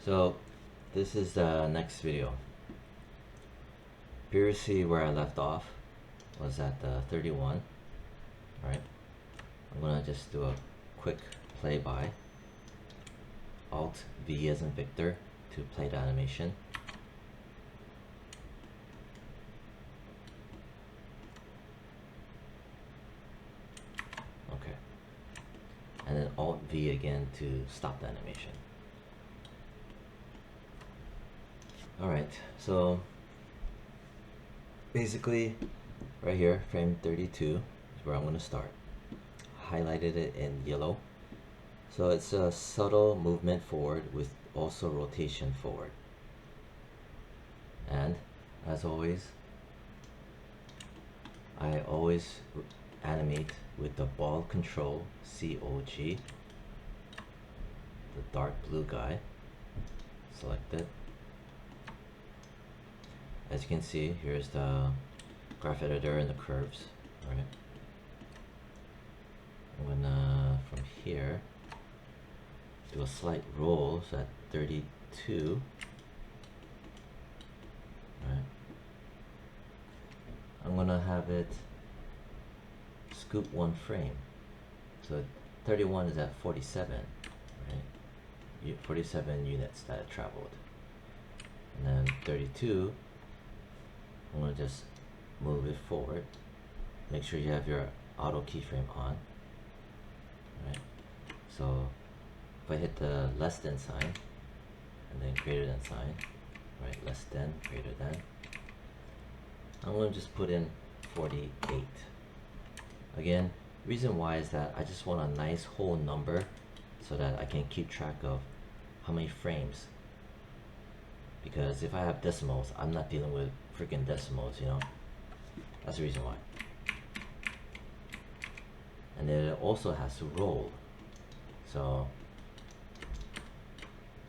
So this is the next video. Previously where I left off was at the 31, right? I'm gonna just do a quick play by. Alt V as in Victor to play the animation. Okay. And then Alt V again to stop the animation. Alright, so basically right here, frame 32 is where I'm going to start. Highlighted it in yellow. So it's a subtle movement forward with also rotation forward. And as always, I always animate with the ball control COG, the dark blue guy. Select it. As you can see, here's the graph editor and the curves, right? I'm gonna, from here, do a slight roll, so at 32, right? I'm gonna have it scoop one frame. So 31 is at 47, right? 47 units that it traveled. And then 32, I'm going to just move it forward. Make sure you have your auto keyframe on. Right. So if I hit the less than sign and then greater than sign, right? Less than, greater than. I'm going to just put in 48. Again, reason why is that I just want a nice whole number so that I can keep track of how many frames. Because if I have decimals, I'm not dealing with freaking decimals, you know. That's the reason why. And then it also has to roll. So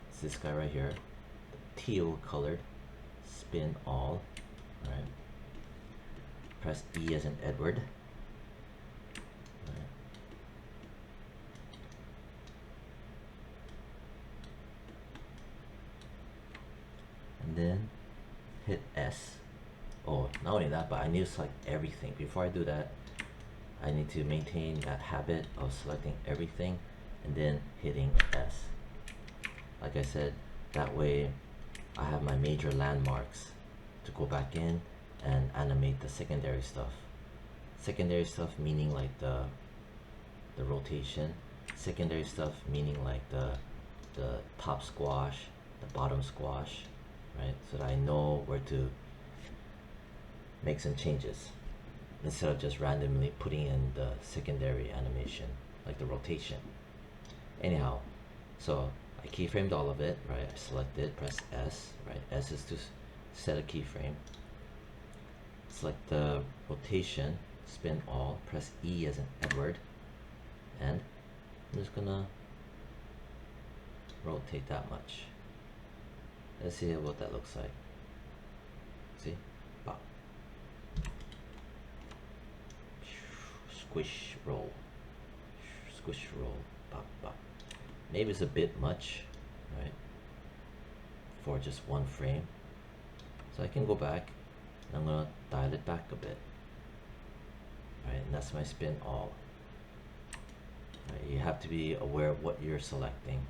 it's this guy right here, the teal colored, spin all, right? Press E as in Edward. Right. And then hit S. Oh, not only that, but I need to select everything. Before I do that, I need to maintain that habit of selecting everything and then hitting S. Like I said, that way I have my major landmarks to go back in and animate the secondary stuff. Secondary stuff meaning like the rotation. Secondary stuff meaning like the top squash, the bottom squash, right? So that I know where to make some changes instead of just randomly putting in the secondary animation like the rotation. Anyhow, so I keyframed all of it, right? I select it, press S, right? S is to set a keyframe. Select the rotation, spin all, press E as in Edward, and I'm just gonna rotate that much. Let's see what that looks like. See? Pop. Squish, roll. Squish, roll. Pop, pop. Maybe it's a bit much, right? For just one frame. So I can go back and I'm gonna dial it back a bit. Right, and that's my spin all. Right, you have to be aware of what you're selecting.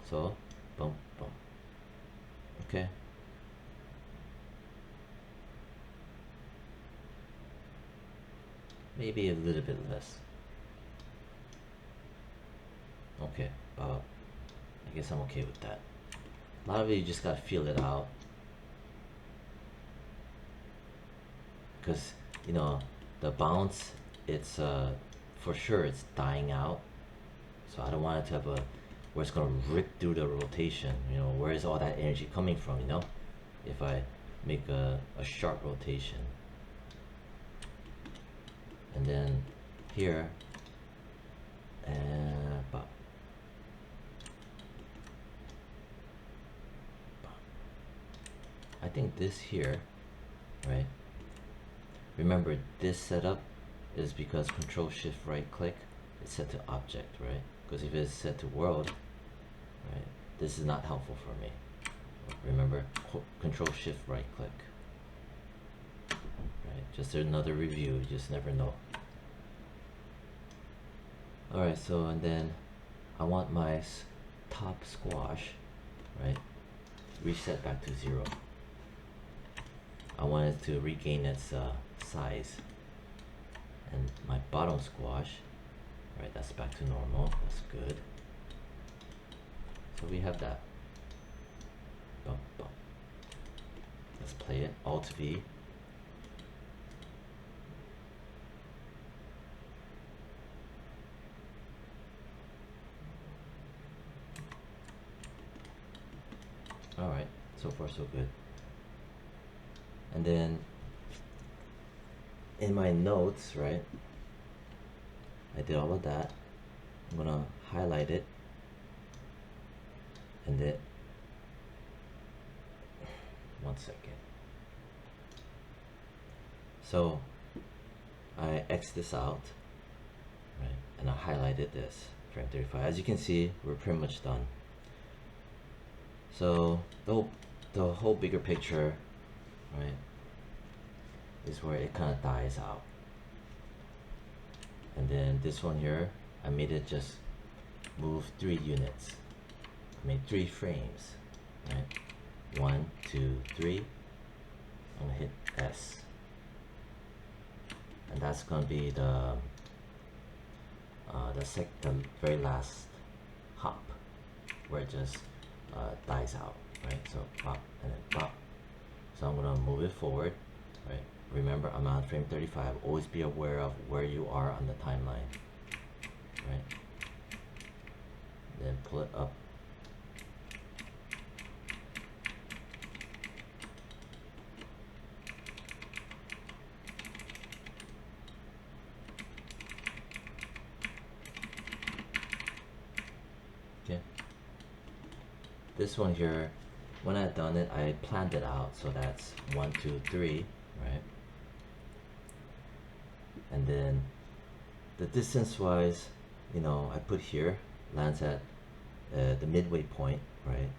So, boom, boom. Okay. Maybe a little bit less. Okay, I guess I'm okay with that. A lot of it, you just gotta feel it out. Because, you know, the bounce, it's for sure it's dying out. So I don't want it to have a, where it's gonna rip through the rotation, you know, where is all that energy coming from, you know? If I make a sharp rotation. And then here, and pop. I think this here, right? Remember, this setup is because Control Shift right click, it's set to object, right? Because if it's set to world, right, this is not helpful for me. Remember, Control Shift right click. Right, just another review, you just never know. Alright, so and then I want my top squash, right, reset back to 0. I want it to regain its size. And my bottom squash, right, that's back to normal, that's good. So we have that. Bum, bum. Let's play it, Alt V. Alright, so far so good. And then in my notes, right, I did all of that. I'm gonna highlight it and then 1 second. So I X this out, right, and I highlighted this frame 35. As you can see, we're pretty much done. So the whole bigger picture, right, is where it kind of dies out. And then this one here, I made it just move 3 units. I made 3 frames, right? 1, 2, 3. I'm gonna hit S. And that's gonna be the very last hop, where it just dies out, right? So pop and then pop. So I'm gonna move it forward, right? Remember, I'm on frame 35. Always be aware of where you are on the timeline, right? Then pull it up. Okay. This one here, when I done it, I planned it out, so that's 1, 2, 3, right? And then the distance wise, you know, I put here lands at the midway point, right?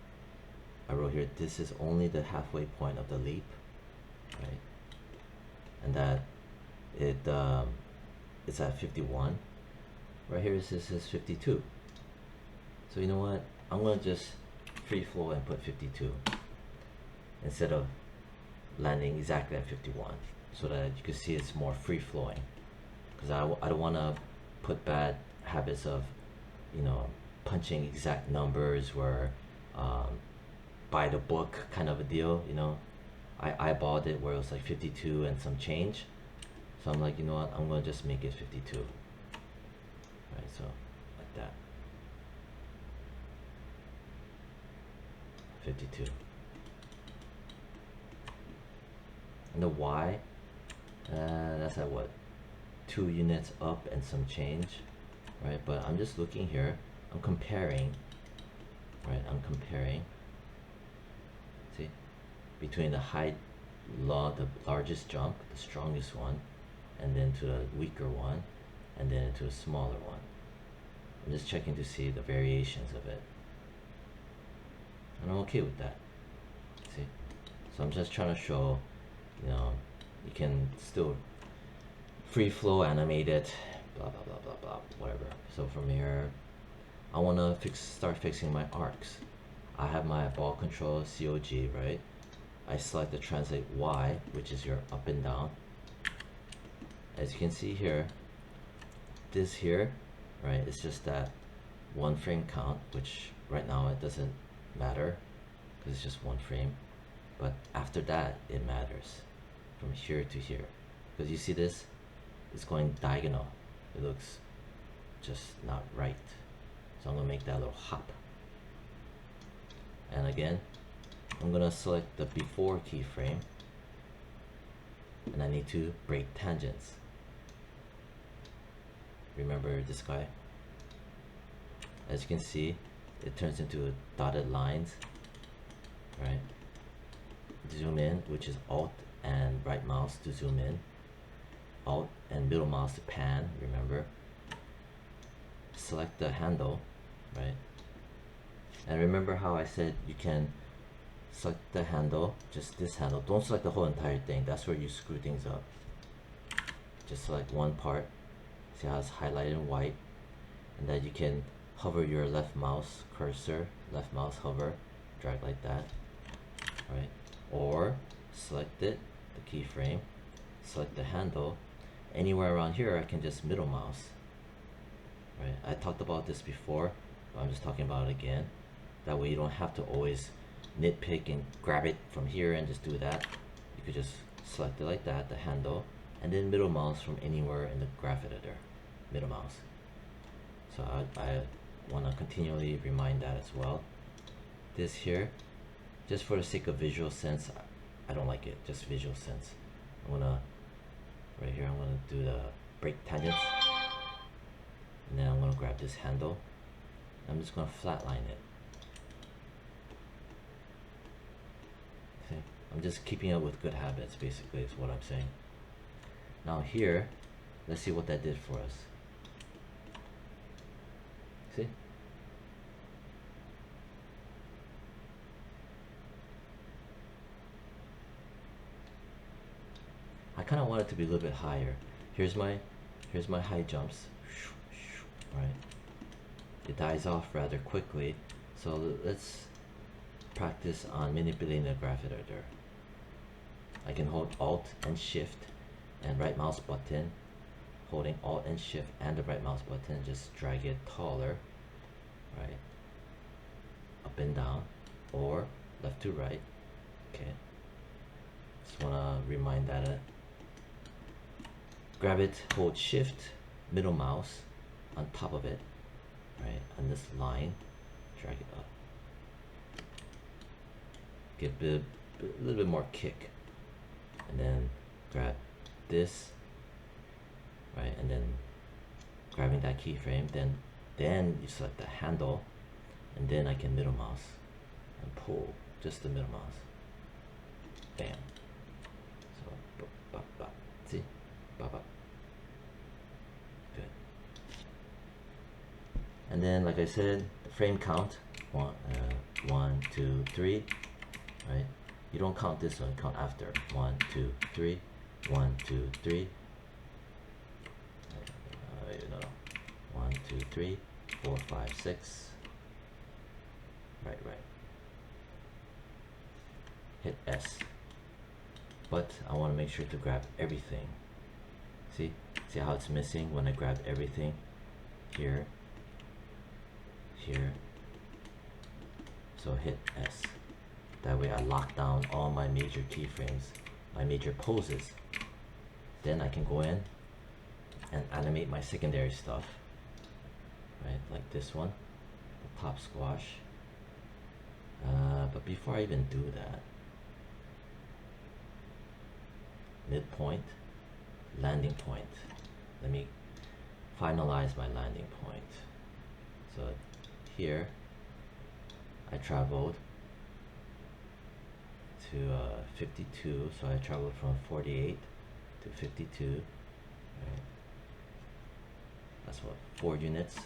I wrote here, this is only the halfway point of the leap, right? And that it's at 51. Right here this is 52. So you know what? I'm gonna just free flow and put 52 instead of landing exactly at 51, so that you can see it's more free flowing. Because I don't want to put bad habits of, you know, punching exact numbers where by the book kind of a deal, you know. I eyeballed it where it was like 52 and some change. So I'm like, you know what, I'm gonna just make it 52. Right, so like that. 52. And the Y, that's at what? 2 units up and some change, right? But I'm just looking here, I'm comparing, right? I'm comparing, see, between the the largest jump, the strongest one, and then to the weaker one, and then to a smaller one. I'm just checking to see the variations of it. And I'm okay with that, see? So I'm just trying to show, you know, you can still free flow animate it, blah blah blah blah blah, whatever. So from here, I want to start fixing my arcs. I have my ball control COG, right? I select the translate Y, which is your up and down. As you can see here, this here, right, it's just that 1 frame count, which right now it doesn't matter because it's just 1 frame. But after that, it matters from here to here, because you see this, it's going diagonal. It looks just not right. So I'm gonna make that little hop. And again, I'm gonna select the before keyframe, and I need to break tangents. Remember this guy? As you can see, it turns into dotted lines, right? Zoom in, which is Alt and right mouse to zoom in, Alt and middle mouse to pan, remember. Select the handle, right? And remember how I said you can select the handle, just this handle. Don't select the whole entire thing. That's where you screw things up. Just select one part. See how it's highlighted in white? And then you can hover your left mouse cursor, left mouse hover, drag like that, right? Or select it, the keyframe, select the handle. Anywhere around here, I can just middle mouse, right? I talked about this before, but I'm just talking about it again. That way you don't have to always nitpick and grab it from here and just do that. You could just select it like that, the handle, and then middle mouse from anywhere in the graph editor, middle mouse. So I want to continually remind that as well. This here, just for the sake of visual sense, I don't like it, just visual sense. I'm gonna, right here, I'm gonna do the break tangents, and then I'm gonna grab this handle. I'm just gonna flatline it. See, I'm just keeping up with good habits, basically, is what I'm saying. Now here, let's see what that did for us. See? I kind of want it to be a little bit higher. Here's my high jumps, right? It dies off rather quickly, so let's practice on manipulating the graph editor. I can hold Alt and Shift and right mouse button, holding Alt and Shift and the right mouse button, just drag it taller, right? Up and down, or left to right. Okay. Just wanna remind that. Grab it, hold Shift, middle mouse on top of it, right? On this line, drag it up. Give it a little bit more kick, and then grab this, right? And then grabbing that keyframe, then you select the handle, and then I can middle mouse and pull just the middle mouse. Bam. So, bop, bop. See? Bop, bop. Good. And then, like I said, the frame count, 1, 2, 3, right? You don't count this one, count after. 1, 2, 3, 1, 2, 3. You know, 1, 2, 3, 4, 5, 6. Right. Hit S. But I want to make sure to grab everything. See how it's missing when I grab everything? Here. So hit S. That way I lock down all my major keyframes, my major poses. Then I can go in and animate my secondary stuff, right? Like this one, the top squash. But before I even do that, midpoint, landing point. Let me finalize my landing point. So here, I traveled to 52, so I traveled from 48 to 52, right? That's what, 4 units,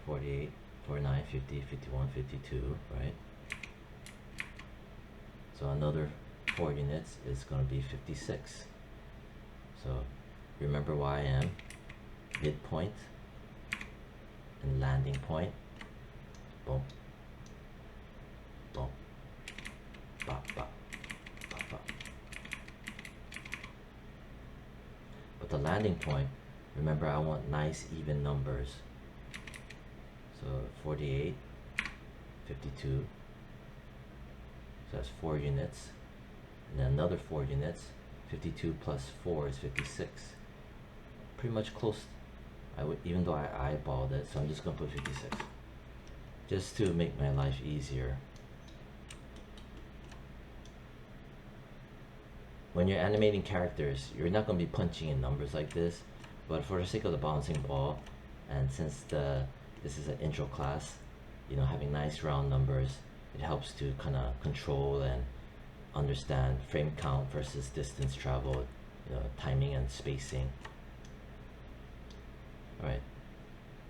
48, 49, 50, 51, 52, right? So another 4 units is going to be 56. So remember where I am, midpoint and landing point, boom, boom, bop, bop, bop, bop. But the landing point, remember I want nice even numbers. So 48, 52, so that's 4 units, and then another 4 units, 52 plus 4 is 56. Pretty much close. Even though I eyeballed it, so I'm just gonna put 56, just to make my life easier. When you're animating characters, you're not gonna be punching in numbers like this, but for the sake of the bouncing ball, and since this is an intro class, having nice round numbers, it helps to kind of control and understand frame count versus distance traveled, timing and spacing. All right,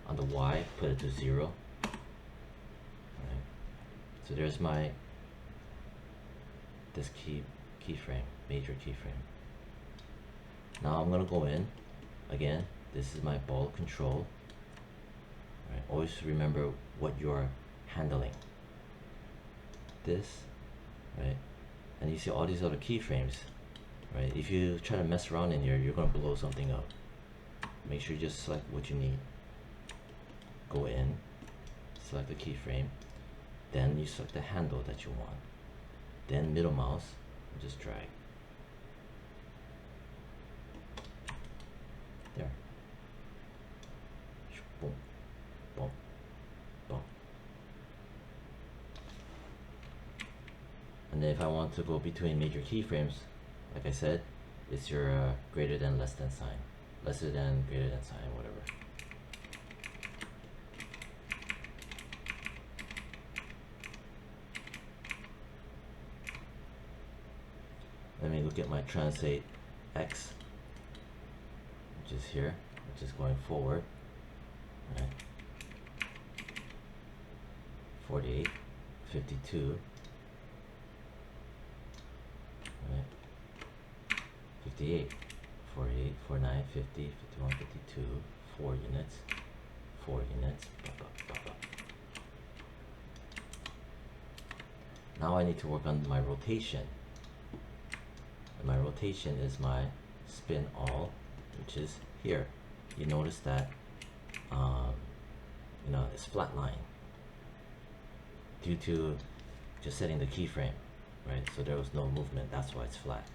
on the Y, put it to 0. So there's my this keyframe, major keyframe. Now I'm gonna go in again. This is my ball control. Right? Always remember what you're handling. This, right? And you see all these other keyframes, right? If you try to mess around in here, you're gonna blow something up. Make sure you just select what you need. Go in, select the keyframe, then you select the handle that you want. Then middle mouse, and just drag. There. Boom, boom, boom. And then if I want to go between major keyframes, like I said, it's your greater than, less than sign. Lesser than, greater than sign, whatever. Let me look at my translate X, which is here, which is going forward. Right. 48, 52, right. 58, 48, 49, 50, 51, 52, 4 units, 4 units, blah, blah, blah, blah. Now I need to work on my rotation. And my rotation is my spin all, which is here. You notice that you know, it's flat line due to just setting the keyframe, right? So there was no movement, that's why it's flat.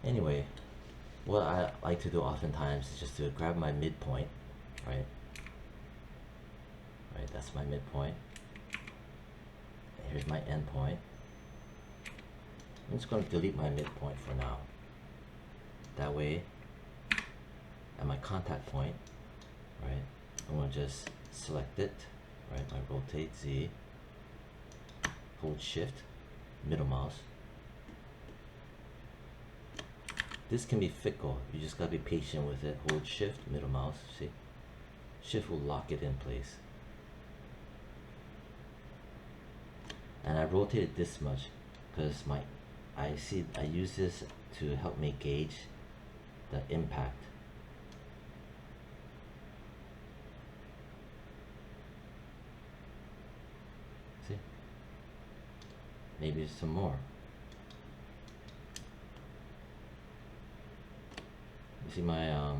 Anyway, what I like to do oftentimes is just to grab my midpoint, right? Right, that's my midpoint. And here's my end point. I'm just going to delete my midpoint for now. That way, at my contact point, right, I'm going to just select it, right, my rotate Z, hold shift, middle mouse. This can be fickle, you just got to be patient with it. Hold shift, middle mouse, see? Shift will lock it in place. And I rotated this much because I use this to help me gauge the impact. See? Maybe some more. You see my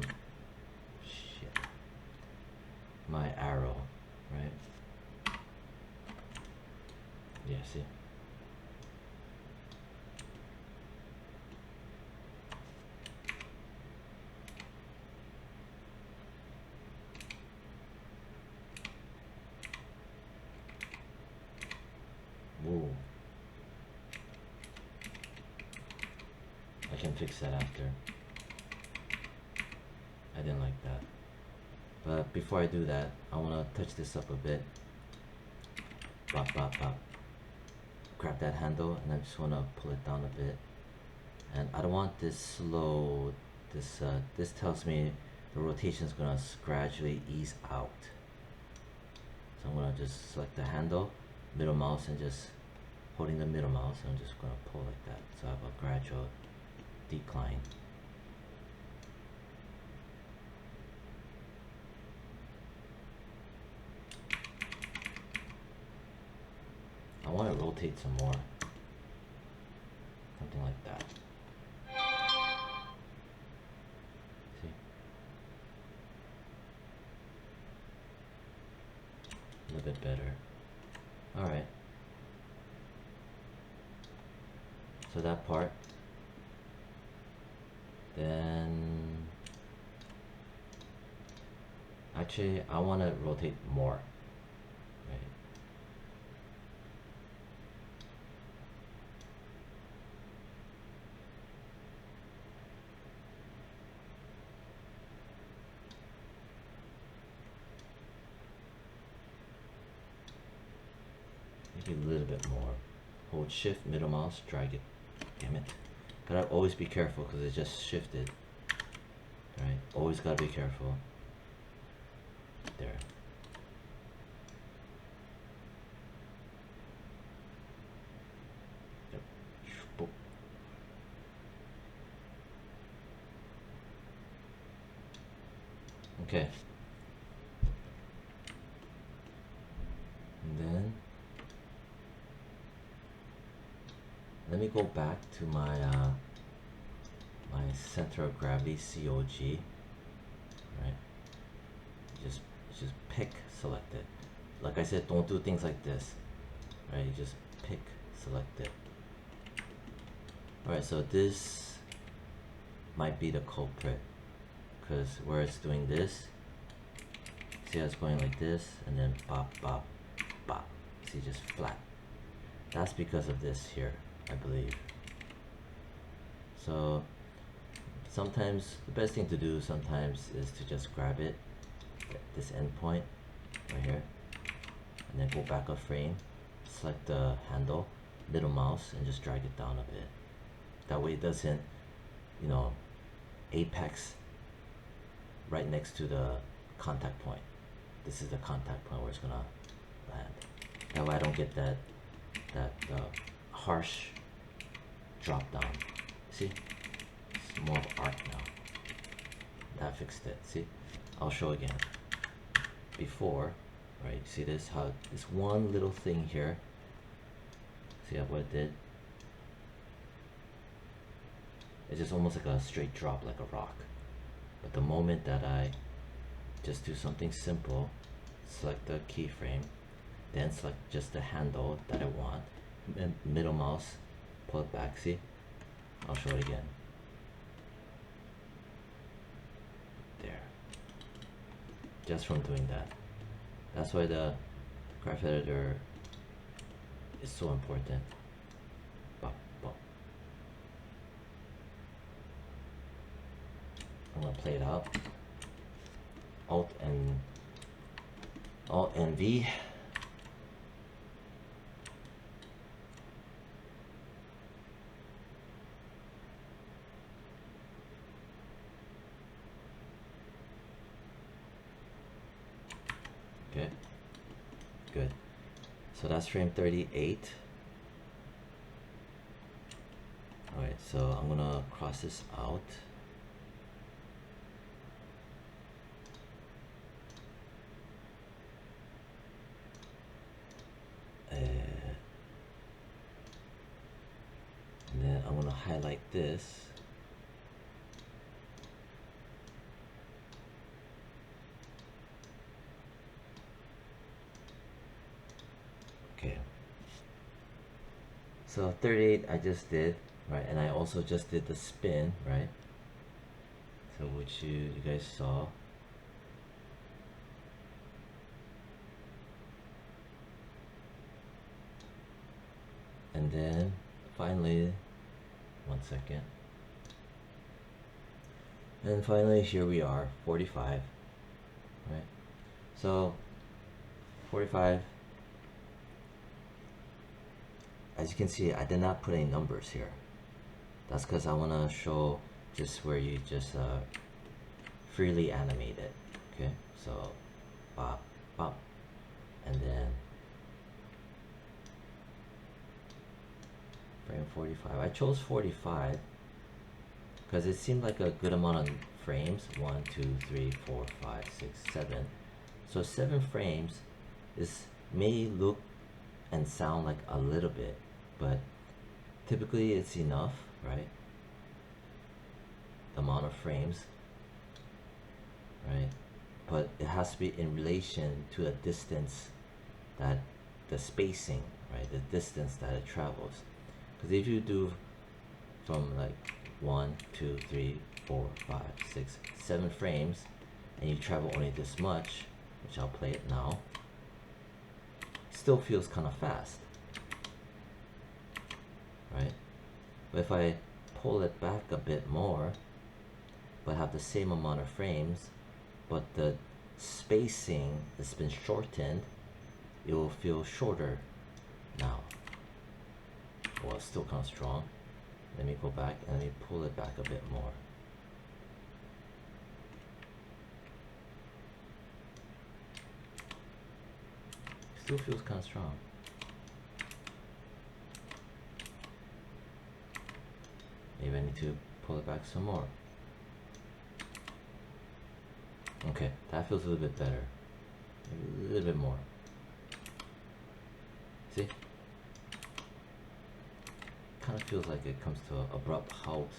my arrow, right? Yeah, see? Whoa. I can fix that after. I didn't like that. But before I do that, I want to touch this up a bit. Bop, bop, bop. Grab that handle and I just want to pull it down a bit. And I don't want this slow. This tells me the rotation is going to gradually ease out. So I'm going to just select the handle, middle mouse, and just holding the middle mouse, I'm just going to pull like that. So I have a gradual decline. I want to rotate some more. Something like that. See? A little bit better. Alright. So that part. Then actually I want to rotate more. Right. Maybe a little bit more. Hold shift, middle mouse, drag it. Damn it. Gotta always be careful because it just shifted. Right? Always gotta be careful. There. Okay. And then let me go back to my my center of gravity COG, right? Just pick, select it. Like I said, don't do things like this, right? You just pick, select it. All right, so this might be the culprit, because where it's doing this, see how it's going like this, and then bop, bop, bop. See, just flat. That's because of this here, I believe. So sometimes the best thing to do sometimes is to just grab it, this endpoint right here, and then go back a frame, select the handle, middle mouse, and just drag it down a bit. That way it doesn't, you know, apex right next to the contact point. This is the contact point where it's gonna land. That way I don't get that harsh drop down. See? It's more of arc now. That fixed it. See? I'll show again. Before, right? See this? How this one little thing here. See what it did? It's just almost like a straight drop, like a rock. But the moment that I just do something simple, select the keyframe, then select just the handle that I want, and middle mouse, pull it back. See? I'll show it again. There. Just from doing that. That's why the graph editor is so important. Bop, bop. I'm gonna play it out. Alt and V. Okay, good. So that's frame 38. All right, so I'm gonna cross this out. And then I'm gonna highlight this. Okay. So 38 I just did, right? And I also just did the spin, right? So which you guys saw. And then finally, one second. And finally, here we are, 45, right? So 45, as you can see, I did not put any numbers here. That's because I want to show just where you just freely animate it. Okay, so bop, bop, and then frame 45. I chose 45 because it seemed like a good amount of frames. 1, 2, 3, 4, 5, 6, 7. So 7 frames may look and sound like a little bit, but typically it's enough, right? The amount of frames, right? But it has to be in relation to the distance, that the spacing, right? The distance that it travels. Because if you do from like 1, 2, 3, 4, 5, 6, 7 frames, and you travel only this much, which I'll play it now, still feels kind of fast, right? But if I pull it back a bit more, but have the same amount of frames, but the spacing has been shortened, it will feel shorter now. Well, it's still kind of strong. Let me go back and let me pull it back a bit more. Still feels kind of strong. Maybe I need to pull it back some more. Okay, that feels a little bit better. Maybe a little bit more. See? Kind of feels like it comes to an abrupt halt.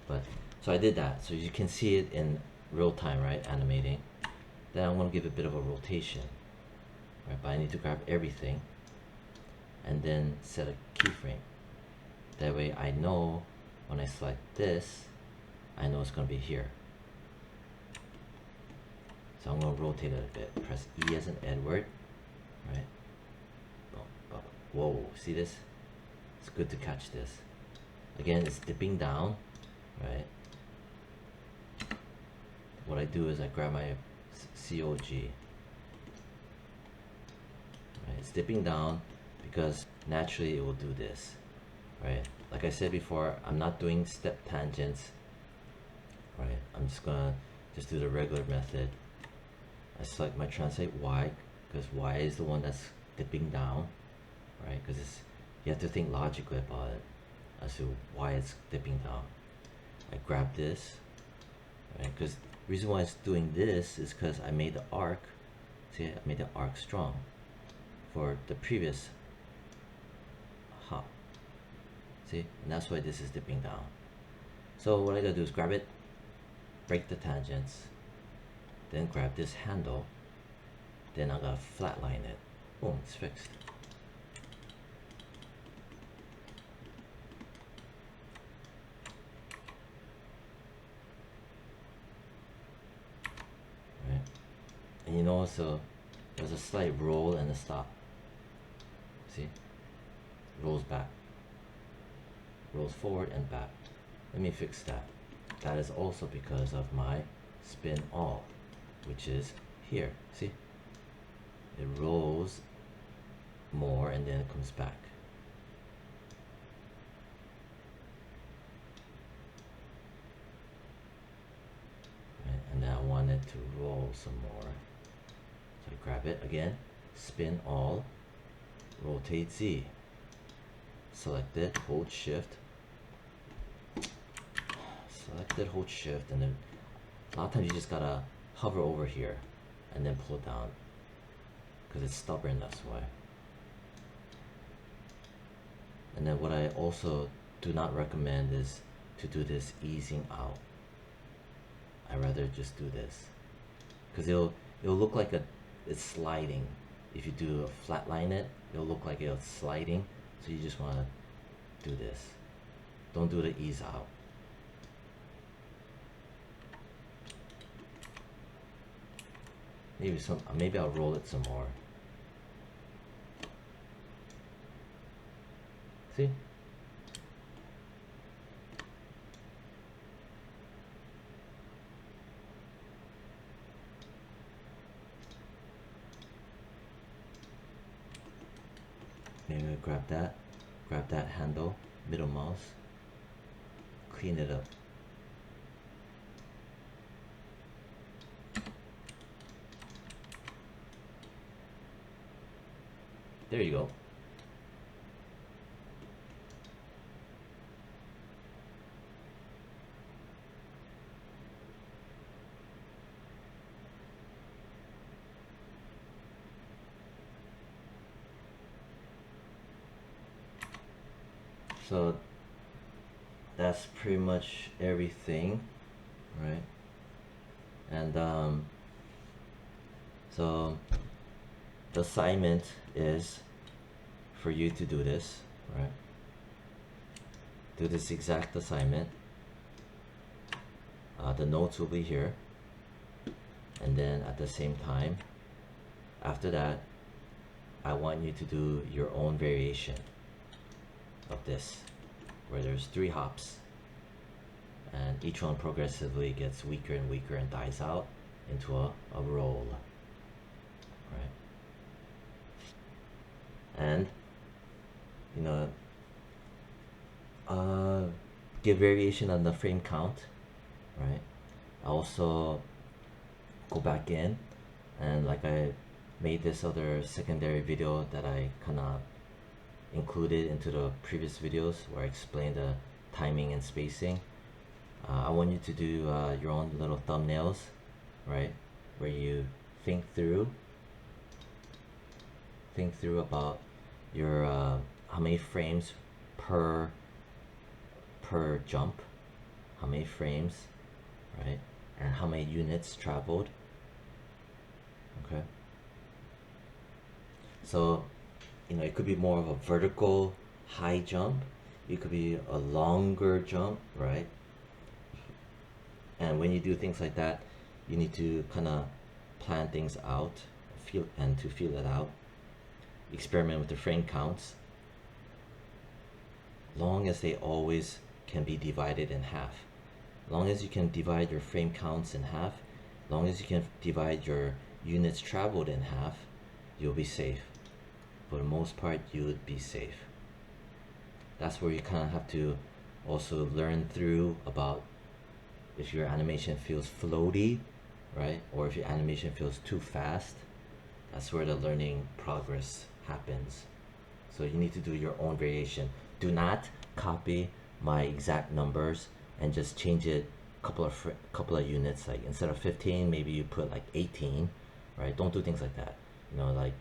But so I did that. So you can see it in real time, right? Animating. Then I want to give it a bit of a rotation. Right? But I need to grab everything and then set a keyframe. That way I know when I select this, I know it's going to be here. So I'm going to rotate it a bit. Press E as in Edward, right? Whoa, see this? It's good to catch this. Again, it's dipping down, right? What I do is I grab my COG. Right? It's dipping down because naturally it will do this, right? Like I said before, I'm not doing step tangents, right? I'm just gonna do the regular method. I select my translate Y because Y is the one that's dipping down, right? Because you have to think logically about it as to why it's dipping down. I grab this, right? Because the reason why it's doing this is because I made the arc. See, I made the arc strong for the previous hop. See, and that's why this is dipping down. So what I gotta do is grab it, break the tangents, then grab this handle, then I gotta flatline it. Boom, it's fixed. Right? And you notice there's a slight roll and a stop. See? Rolls back. Rolls forward and back. Let me fix that. That is also because of my spin all, which is here. See? It rolls more and then it comes back. Right? And then I want it to roll some more. So I grab it again, spin all, rotate Z. Select it, hold shift. Select it, hold shift, and then a lot of times you just gotta hover over here and then pull down because it's stubborn, that's why. And then what I also do not recommend is to do this easing out. I rather just do this because it'll look like it's sliding. If you do a flatline it, it'll look like it's sliding. So you just want to do this. Don't do the ease out. Maybe I'll roll it some more. See? Maybe grab that handle, middle mouse, clean it up. There you go. So that's pretty much everything, right? And so the assignment is for you to do this, right? Do this exact assignment. The notes will be here, and then at the same time, after that, I want you to do your own variation of this, where there's 3 hops, and each one progressively gets weaker and weaker and dies out into a roll, right? And you know, give variation on the frame count, right? I also go back in and like I made this other secondary video that I kind of included into the previous videos where I explained the timing and spacing. I want you to do your own little thumbnails right? Where you think through about your how many frames per jump, how many frames, right? And how many units traveled. Okay. So, you know, it could be more of a vertical high jump. It could be a longer jump, right? And when you do things like that, you need to kind of plan things out, feel it out. Experiment with the frame counts. Long as they always can be divided in half. Long as you can divide your frame counts in half, long as you can divide your units traveled in half, you'll be safe. For the most part, you would be safe. That's where you kind of have to also learn through about if your animation feels floaty, right? Or if your animation feels too fast. That's where the learning progress happens. So you need to do your own variation. Do not copy my exact numbers and just change it couple of units. Like instead of 15, maybe you put like 18, right? Don't do things like that. You know, like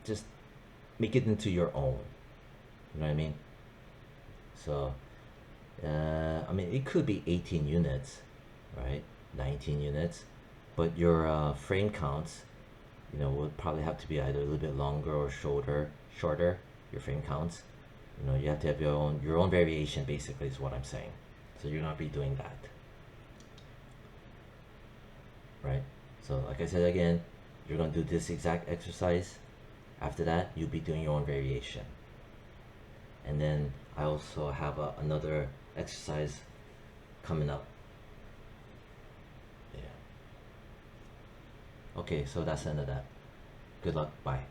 just make it into your own. You know what I mean? So I mean, it could be 18 units, right? 19 units, but your frame counts, you know, would probably have to be either a little bit longer or shorter. Your frame counts. You know, you have to have your own variation. Basically, is what I'm saying. So you're not be doing that, right? So like I said again, you're gonna do this exact exercise. After that, you'll be doing your own variation. And then I also have another exercise coming up. Yeah. Okay, so that's the end of that. Good luck. Bye.